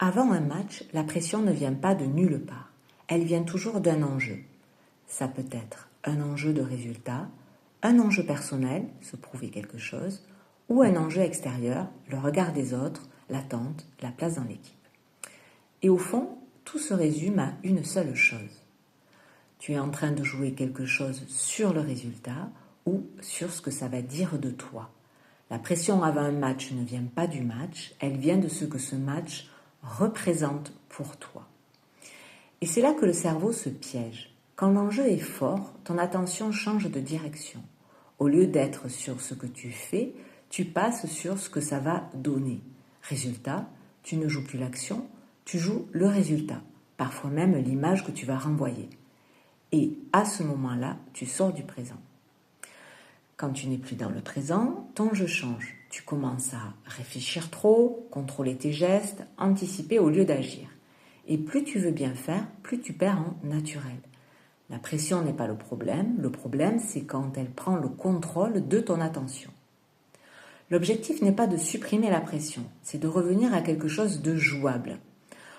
Avant un match, la pression ne vient pas de nulle part. Elle vient toujours d'un enjeu. Ça peut être un enjeu de résultat, un enjeu personnel, se prouver quelque chose, ou un enjeu extérieur, le regard des autres, l'attente, la place dans l'équipe. Et au fond, tout se résume à une seule chose. Tu es en train de jouer quelque chose sur le résultat ou sur ce que ça va dire de toi. La pression avant un match ne vient pas du match, elle vient de ce que ce match représente pour toi. Et c'est là que le cerveau se piège. Quand l'enjeu est fort, ton attention change de direction. Au lieu d'être sur ce que tu fais, tu passes sur ce que ça va donner. Résultat, tu ne joues plus l'action, tu joues le résultat, parfois même l'image que tu vas renvoyer. Et à ce moment-là, tu sors du présent. Quand tu n'es plus dans le présent, ton jeu change. Tu commences à réfléchir trop, contrôler tes gestes, anticiper au lieu d'agir. Et plus tu veux bien faire, plus tu perds en naturel. La pression n'est pas le problème c'est quand elle prend le contrôle de ton attention. L'objectif n'est pas de supprimer la pression, c'est de revenir à quelque chose de jouable.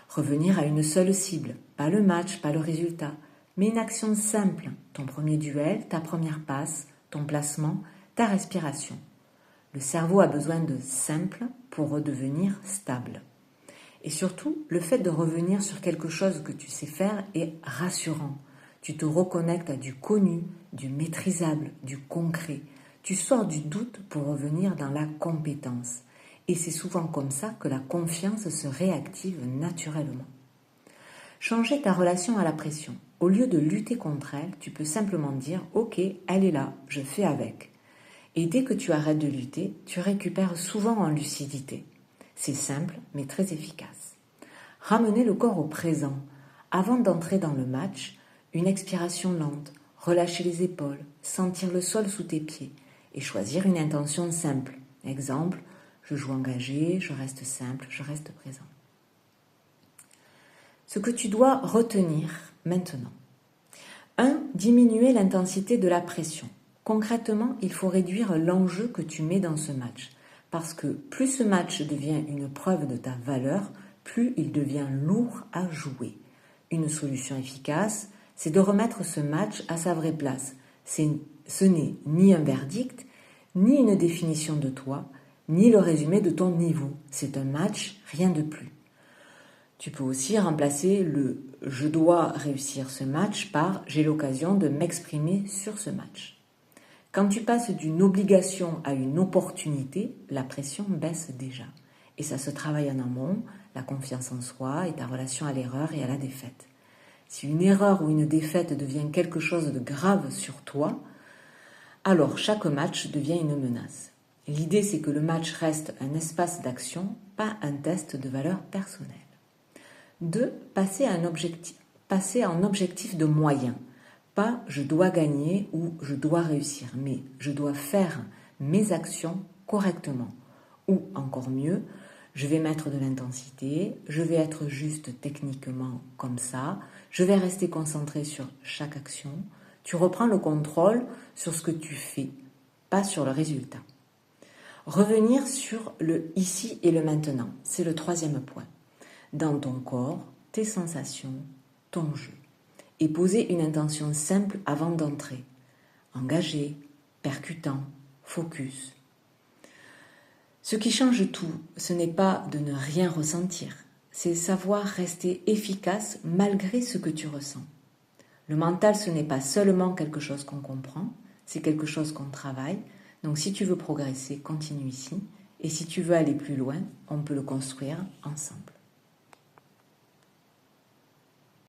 Revenir à une seule cible, pas le match, pas le résultat, mais une action simple, ton premier duel, ta première passe, ton placement, ta respiration. Le cerveau a besoin de simple pour redevenir stable. Et surtout, le fait de revenir sur quelque chose que tu sais faire est rassurant. Tu te reconnectes à du connu, du maîtrisable, du concret. Tu sors du doute pour revenir dans la compétence. Et c'est souvent comme ça que la confiance se réactive naturellement. Changer ta relation à la pression. Au lieu de lutter contre elle, tu peux simplement dire « Ok, elle est là, je fais avec ». Et dès que tu arrêtes de lutter, tu récupères souvent en lucidité. C'est simple, mais très efficace. Ramener le corps au présent. Avant d'entrer dans le match, une expiration lente, relâcher les épaules, sentir le sol sous tes pieds et choisir une intention simple. Exemple, je joue engagé, je reste simple, je reste présent. Ce que tu dois retenir maintenant. 1. Diminuer l'intensité de la pression. Concrètement, il faut réduire l'enjeu que tu mets dans ce match. Parce que plus ce match devient une preuve de ta valeur, plus il devient lourd à jouer. Une solution efficace, c'est de remettre ce match à sa vraie place. Ce n'est ni un verdict, ni une définition de toi, ni le résumé de ton niveau. C'est un match, rien de plus. Tu peux aussi remplacer le « je dois réussir ce match » par « j'ai l'occasion de m'exprimer sur ce match ». Quand tu passes d'une obligation à une opportunité, la pression baisse déjà. Et ça se travaille en amont, la confiance en soi et ta relation à l'erreur et à la défaite. Si une erreur ou une défaite devient quelque chose de grave sur toi, alors chaque match devient une menace. L'idée, c'est que le match reste un espace d'action, pas un test de valeur personnelle. 2. Passer en objectif de moyens. Pas « je dois gagner » ou « je dois réussir », mais « je dois faire mes actions correctement ». Ou encore mieux, je vais mettre de l'intensité, je vais être juste techniquement comme ça, je vais rester concentré sur chaque action. Tu reprends le contrôle sur ce que tu fais, pas sur le résultat. Revenir sur le ici et le maintenant, c'est le 3e point. Dans ton corps, tes sensations, ton jeu. Et poser une intention simple avant d'entrer. Engagé, percutant, focus. Ce qui change tout, ce n'est pas de ne rien ressentir, c'est savoir rester efficace malgré ce que tu ressens. Le mental, ce n'est pas seulement quelque chose qu'on comprend, c'est quelque chose qu'on travaille. Donc si tu veux progresser, continue ici. Et si tu veux aller plus loin, on peut le construire ensemble.